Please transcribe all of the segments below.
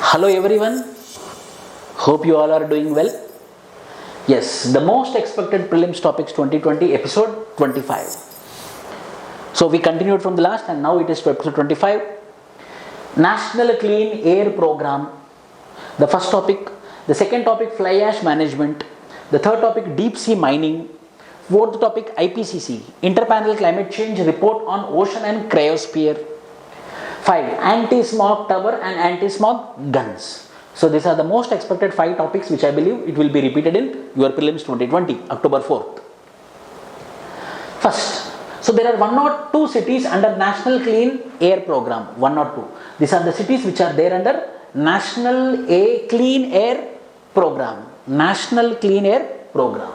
Hello everyone, hope you all are doing well. Yes, the most expected prelims topics 2020 episode 25. So we continued from the last and now it is to episode 25. National Clean Air Program. The first topic, the second topic fly ash management, the third topic deep sea mining, fourth topic IPCC, Interpanel Climate Change Report on Ocean and Cryosphere. 5. Anti-smog tower and anti-smog guns. So these are the most expected 5 topics which I believe it will be repeated in your prelims 2020, October 4th. First, so there are 102 cities under National Clean Air Program. 102. These are the cities which are there under National Clean Air Program. National Clean Air Program.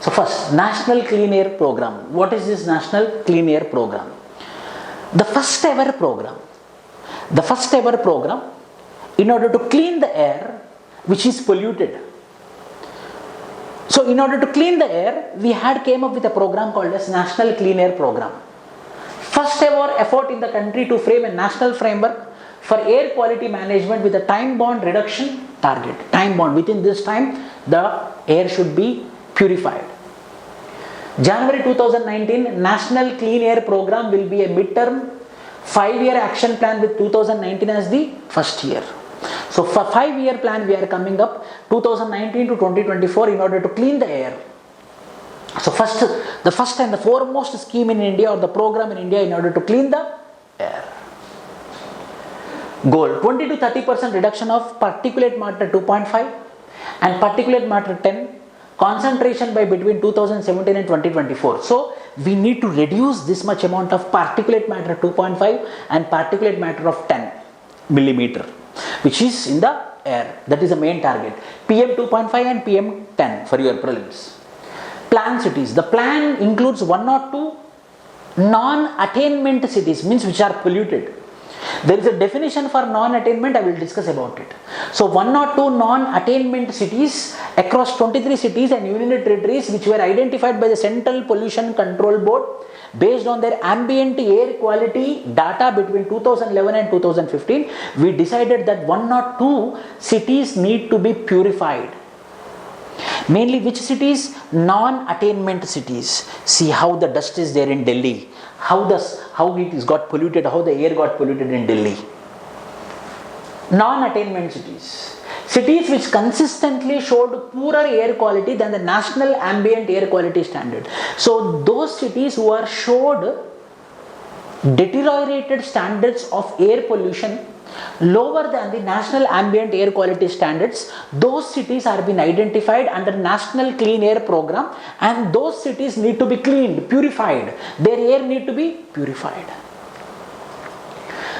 So first, National Clean Air Program. What is this National Clean Air Program? The first ever program in order to clean the air which is polluted. So in order to clean the air, we had came up with a program called as National Clean Air Program. First ever effort in the country to frame a national framework for air quality management with a time-bound reduction target. Time-bound, within this time the air should be purified. January 2019, National Clean Air Program will be a midterm 5-year action plan with 2019 as the first year. So for 5-year plan we are coming up 2019 to 2024 in order to clean the air. So the first and the foremost scheme in India or the program in India in order to clean the air. Goal 20 to 30% reduction of particulate matter 2.5 and particulate matter 10. Concentration by between 2017 and 2024. So we need to reduce this much amount of particulate matter 2.5 and particulate matter of 10 millimeter, which is in the air. That is the main target. PM 2.5 and PM 10 for your prelims. Plan cities. The plan includes 102 non-attainment cities, means which are polluted. There is a definition for non-attainment, I will discuss about it. So 102 non-attainment cities across 23 cities and union territories which were identified by the Central Pollution Control Board based on their ambient air quality data between 2011 and 2015. We decided that 102 cities need to be purified. Mainly which cities? Non-attainment cities. See how the dust is there in Delhi. How it is got polluted, how the air got polluted in Delhi. Non-attainment cities. Cities which consistently showed poorer air quality than the national ambient air quality standard. So those cities who are showed deteriorated standards of air pollution lower than the national ambient air quality standards, those cities are being identified under National Clean Air Program and those cities need to be cleaned, purified. Their air need to be purified.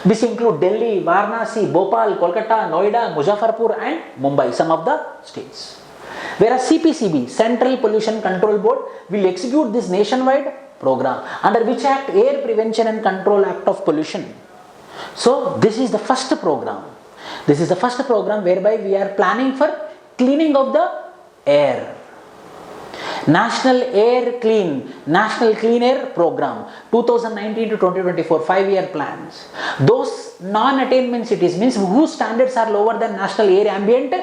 This include Delhi, Varanasi, Bhopal, Kolkata, Noida, Muzaffarpur and Mumbai, some of the states. Whereas CPCB, Central Pollution Control Board, will execute this nationwide program under which Act? Air Prevention and Control Act of Pollution. So this is the first program. This is the first program whereby we are planning for cleaning of the air. National Clean Air Program 2019 to 2024 5-year plans. Those non-attainment cities means whose standards are lower than national air ambient?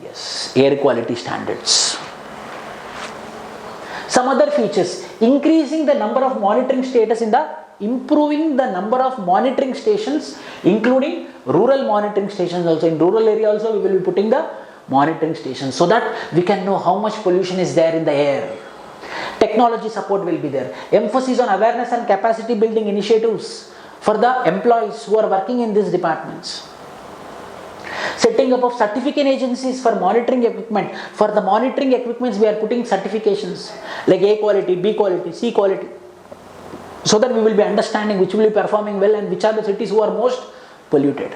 Yes, air quality standards. Some other features: increasing the number of monitoring status improving the number of monitoring stations, including rural monitoring stations also. In rural area also we will be putting the monitoring stations so that we can know how much pollution is there in the air. Technology support will be there. Emphasis on awareness and capacity building initiatives for the employees who are working in these departments. Setting up of certificate agencies for monitoring equipment. For the monitoring equipments we are putting certifications like A quality, B quality, C quality, so that we will be understanding which will be performing well and which are the cities who are most polluted.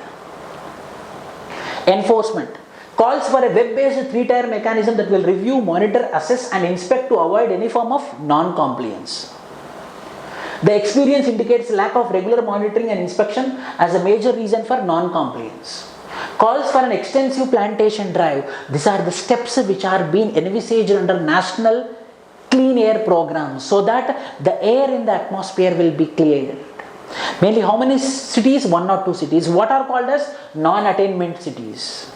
Enforcement. Calls for a web-based 3-tier mechanism that will review, monitor, assess and inspect to avoid any form of non-compliance. The experience indicates lack of regular monitoring and inspection as a major reason for non-compliance. Calls for an extensive plantation drive. These are the steps which are being envisaged under National Clean Air Program so that the air in the atmosphere will be cleared. Mainly how many cities? 1 or 2 cities. What are called as non-attainment cities?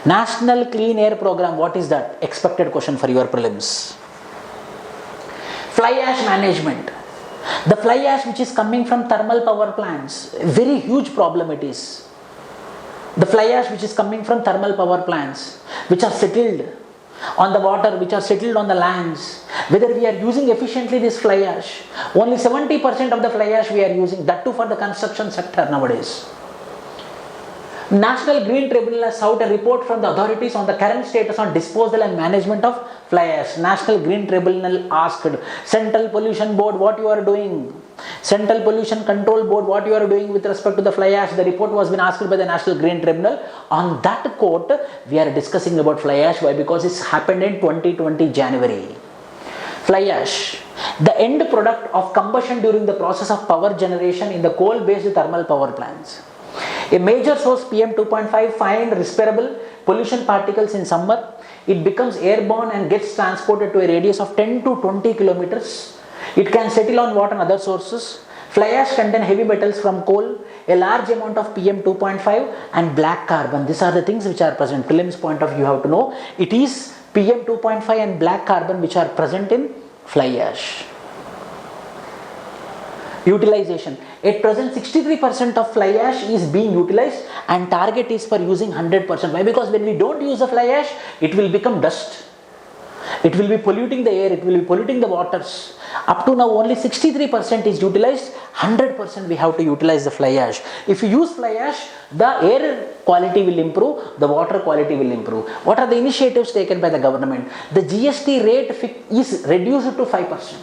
National Clean Air Program, what is that? Expected question for your prelims. Fly ash management. The fly ash which is coming from thermal power plants, very huge problem it is. The fly ash which is coming from thermal power plants, which are settled on the water, which are settled on the lands, whether we are using efficiently this fly ash. Only 70% of the fly ash we are using, that too for the construction sector nowadays. National Green Tribunal has out a report from the authorities on the current status on disposal and management of fly ash. National Green Tribunal asked Central Pollution Board what you are doing. Central Pollution Control Board what you are doing with respect to the fly ash. The report was been asked by the National Green Tribunal. On that court, we are discussing about fly ash. Why? Because it's happened in 2020 January. Fly ash, the end product of combustion during the process of power generation in the coal-based thermal power plants. A major source PM 2.5 fine respirable pollution particles in summer. It becomes airborne and gets transported to a radius of 10 to 20 kilometers. It can settle on water and other sources. Fly ash contain heavy metals from coal, a large amount of PM 2.5 and black carbon. These are the things which are present. Prelims point of view you have to know. It is PM 2.5 and black carbon which are present in fly ash. Utilization. At present 63% of fly ash is being utilized and target is for using 100%. Why? Because when we don't use the fly ash, it will become dust. It will be polluting the air, it will be polluting the waters. Up to now only 63% is utilized, 100% we have to utilize the fly ash. If you use fly ash, the air quality will improve, the water quality will improve. What are the initiatives taken by the government? The GST rate is reduced to 5%.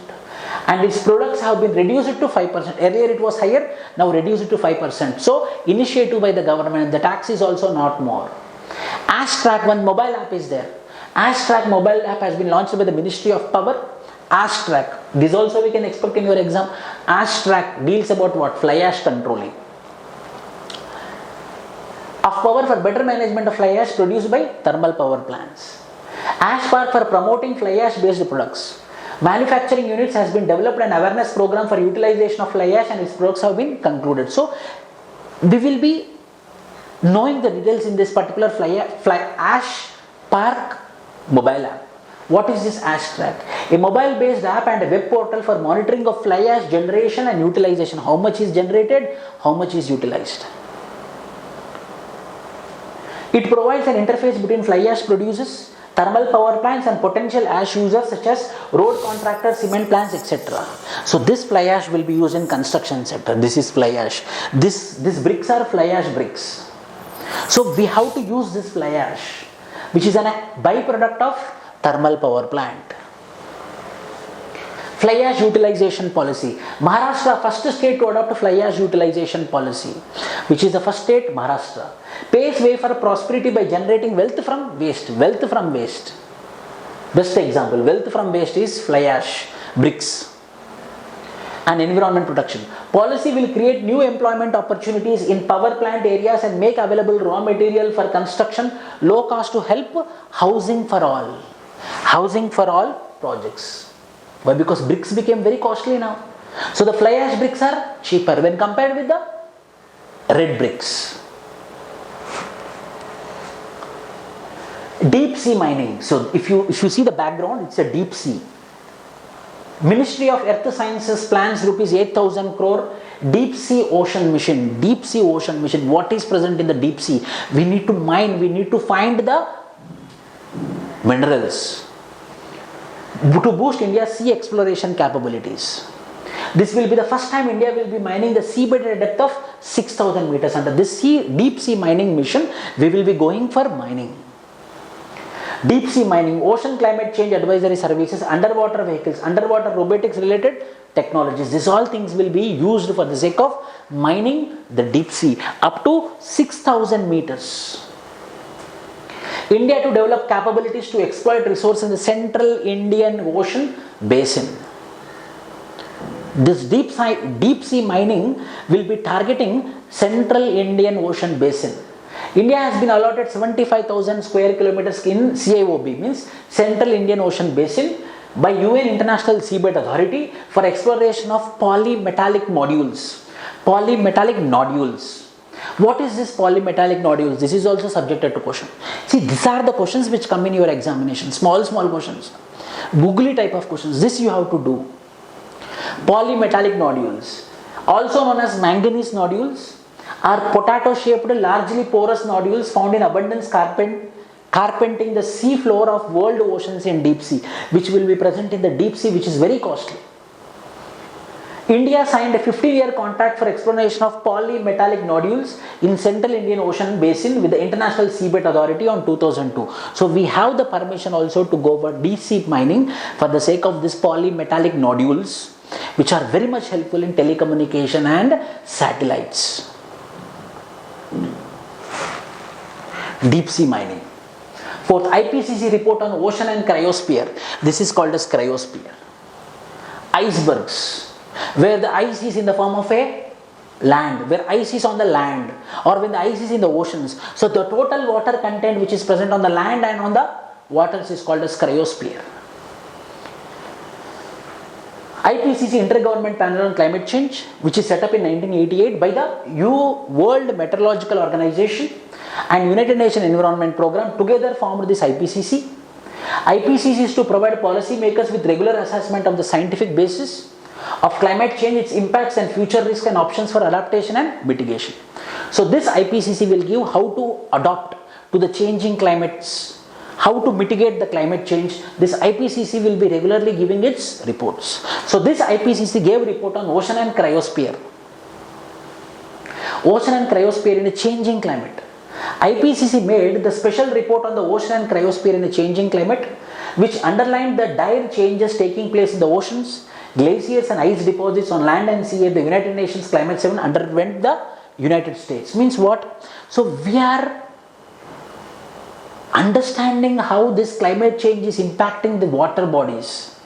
And its products have been reduced to 5%. Earlier it was higher, now reduced to 5%. So, initiative by the government, the tax is also not more. Ash Track, one mobile app is there. Ash Track mobile app has been launched by the Ministry of Power. Ash Track, this also we can expect in your exam. Ash Track deals about what? Fly ash controlling. Of power for better management of fly ash produced by thermal power plants. Ash Park for promoting fly ash based products. Manufacturing units has been developed an awareness program for utilization of fly ash and its products have been concluded. So, we will be knowing the details in this particular fly ash park mobile app. What is this Ash Track? A mobile based app and a web portal for monitoring of fly ash generation and utilization. How much is generated, how much is utilized. It provides an interface between fly ash producers, thermal power plants and potential ash users such as road contractors, cement plants, etc. So this fly ash will be used in construction sector. This is fly ash. These bricks are fly ash bricks. So we have to use this fly ash, which is a byproduct of thermal power plant. Fly ash utilization policy. Maharashtra, first state to adopt a fly ash utilization policy. Which is the first state? Maharashtra. Paves way for prosperity by generating wealth from waste. Wealth from waste. Best example, wealth from waste is fly ash, bricks, and environment protection. Policy will create new employment opportunities in power plant areas and make available raw material for construction, low cost to help housing for all. Housing for all projects. Why? Because bricks became very costly now. So the fly ash bricks are cheaper when compared with the red bricks. Deep sea mining. So if you see the background, it's a deep sea. Ministry of Earth Sciences plans rupees 8,000 crore deep sea ocean mission. Deep sea ocean mission. What is present in the deep sea? We need to mine, we need to find the minerals to boost India's sea exploration capabilities. This will be the first time India will be mining the seabed at a depth of 6,000 meters. Under this deep sea mining mission, we will be going for mining. Deep sea mining, ocean climate change advisory services, underwater vehicles, underwater robotics related technologies. These all things will be used for the sake of mining the deep sea up to 6,000 meters. India to develop capabilities to exploit resources in the central Indian Ocean basin. This deep sea mining will be targeting central Indian Ocean basin. India has been allotted 75,000 square kilometers in CIOB, means Central Indian Ocean Basin, by UN International Seabed Authority for exploration of polymetallic modules Polymetallic nodules. What is this polymetallic nodules? This is also subjected to question. See, these are the questions which come in your examination. Small questions. Googly type of questions. This you have to do. Polymetallic nodules, also known as manganese nodules, are potato-shaped, largely porous nodules found in abundance carpeting the sea floor of world oceans in deep sea, which will be present in the deep sea, which is very costly. India signed a 15-year contract for exploration of polymetallic nodules in Central Indian Ocean Basin with the International Seabed Authority on 2002. So we have the permission also to go for deep sea mining for the sake of this polymetallic nodules, which are very much helpful in telecommunication and satellites. Deep sea mining. Fourth, IPCC report on ocean and cryosphere. This is called as cryosphere. Icebergs, where the ice is in the form of a land, where ice is on the land, or when the ice is in the oceans. So the total water content which is present on the land and on the waters is called as cryosphere. IPCC Intergovernment Panel on Climate Change, which is set up in 1988 by the World Meteorological Organization and United Nations Environment Program, together formed this IPCC. IPCC is to provide policymakers with regular assessment of the scientific basis of climate change, its impacts and future risks and options for adaptation and mitigation. So this IPCC will give how to adapt to the changing climates, how to mitigate the climate change. This IPCC will be regularly giving its reports. So this IPCC gave report on ocean and cryosphere. Ocean and cryosphere in a changing climate. IPCC made the special report on the ocean and cryosphere in a changing climate, which underlined the dire changes taking place in the oceans. Glaciers and ice deposits on land and sea at the United Nations Climate 7 underwent the United States. Means what? So we are understanding how this climate change is impacting the water bodies,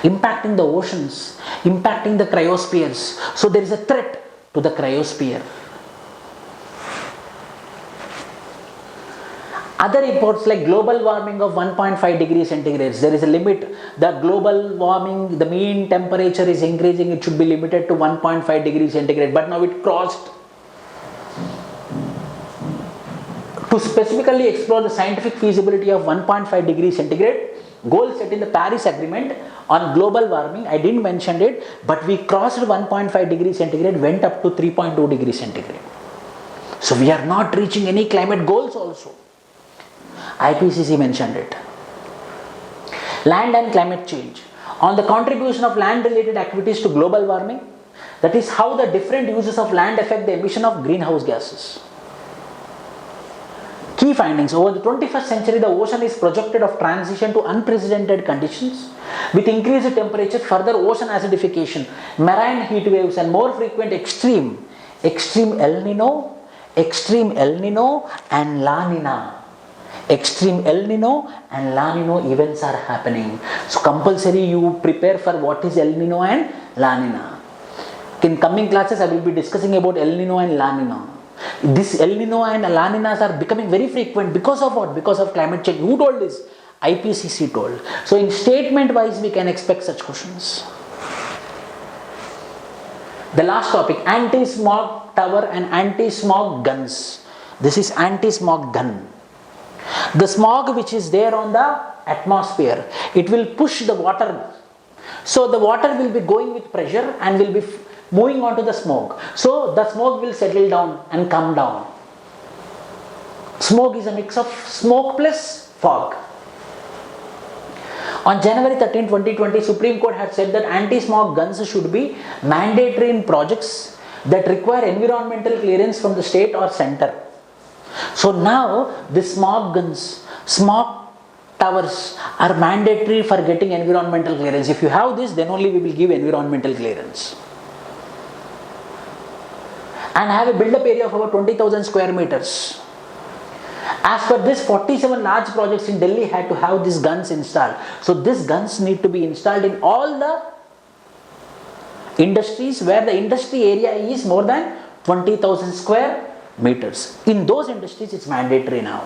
impacting the oceans, impacting the cryospheres. So there is a threat to the cryosphere. Other reports like global warming of 1.5 degrees centigrade, there is a limit. The global warming, the mean temperature is increasing, it should be limited to 1.5 degrees centigrade, but now it crossed. To specifically explore the scientific feasibility of 1.5 degrees centigrade, goal set in the Paris Agreement on global warming, I didn't mention it, but we crossed 1.5 degrees centigrade, went up to 3.2 degrees centigrade. So we are not reaching any climate goals also. IPCC mentioned it. Land and climate change. On the contribution of land-related activities to global warming, that is how the different uses of land affect the emission of greenhouse gases. Key findings. Over the 21st century, the ocean is projected of transition to unprecedented conditions with increased temperature, further ocean acidification, marine heat waves and more frequent extreme El Nino and La Nina. Extreme El Nino and La Nino events are happening. So compulsory you prepare for what is El Nino and La Nina. In coming classes I will be discussing about El Nino and La Nina. This El Nino and La Ninas are becoming very frequent because of what? Because of climate change. Who told this? IPCC told. So in statement wise we can expect such questions. The last topic, anti-smog tower and anti-smog guns. This is anti-smog gun. The smog which is there on the atmosphere, it will push the water. So the water will be going with pressure and will be moving on to the smoke. So the smoke will settle down and come down. Smoke is a mix of smoke plus fog. On January 13, 2020, Supreme Court had said that anti-smog guns should be mandatory in projects that require environmental clearance from the state or center. So now the smog guns, smog towers are mandatory for getting environmental clearance. If you have this, then only we will give environmental clearance. And have a build-up area of about 20,000 square meters. As per this, 47 large projects in Delhi had to have these guns installed. So these guns need to be installed in all the industries where the industry area is more than 20,000 square meters. In those industries it's mandatory now.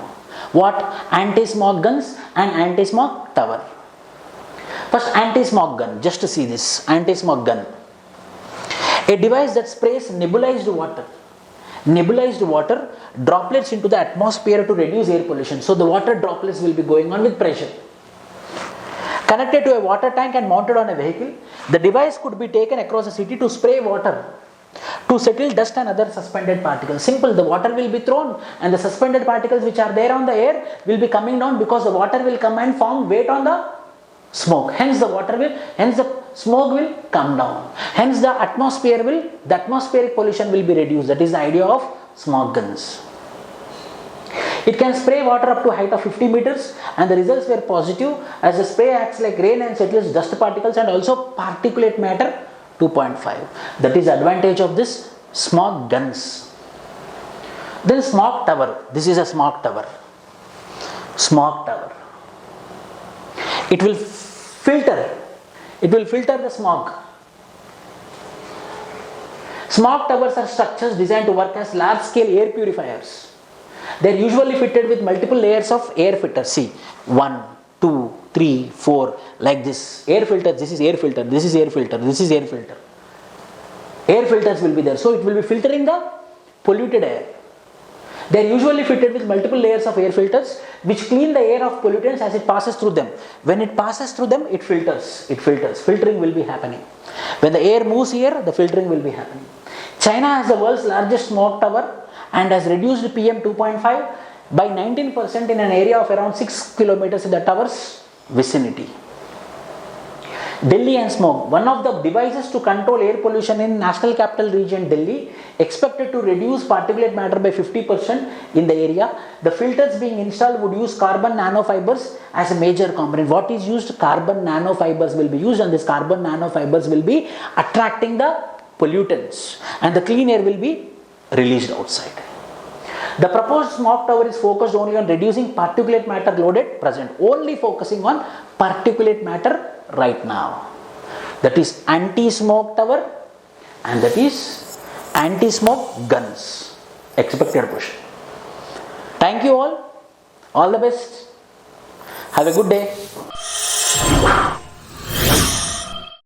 What? Anti-smog guns and anti-smog tower. First, anti-smog gun. Just to see this anti-smog gun. A device that sprays nebulized water droplets into the atmosphere to reduce air pollution. So the water droplets will be going on with pressure. Connected to a water tank and mounted on a vehicle, the device could be taken across a city to spray water to settle dust and other suspended particles. Simple, the water will be thrown and the suspended particles which are there on the air will be coming down because the water will come and form weight on the smoke. Hence the smoke will come down. Hence the atmospheric pollution will be reduced. That is the idea of smog guns. It can spray water up to a height of 50 meters and the results were positive as the spray acts like rain and settles dust particles and also particulate matter 2.5. That is the advantage of this smog guns. Then smog tower. This is a smog tower. Smog tower. It will filter the smog. Smog towers are structures designed to work as large scale air purifiers. They are usually fitted with multiple layers of air filters. See, 1, 2, 3, 4, like this. Air filter, this is air filter, this is air filter, this is air filter. Air filters will be there. So it will be filtering the polluted air. They are usually fitted with multiple layers of air filters which clean the air of pollutants as it passes through them. When it passes through them, it filters. Filtering will be happening. When the air moves here, the filtering will be happening. China has the world's largest smog tower and has reduced PM 2.5 by 19% in an area of around 6 kilometers in the tower's vicinity. Delhi and smog. One of the devices to control air pollution in National Capital Region Delhi expected to reduce particulate matter by 50% in the area. The filters being installed would use carbon nanofibers as a major component. What is used? Carbon nanofibers will be used and these carbon nanofibers will be attracting the pollutants and the clean air will be released outside. The proposed smog tower is focused only on reducing particulate matter loaded present. Only focusing on particulate matter right now. That is anti-smog tower and that is anti-smog guns. Expected question. Thank you all. All the best. Have a good day.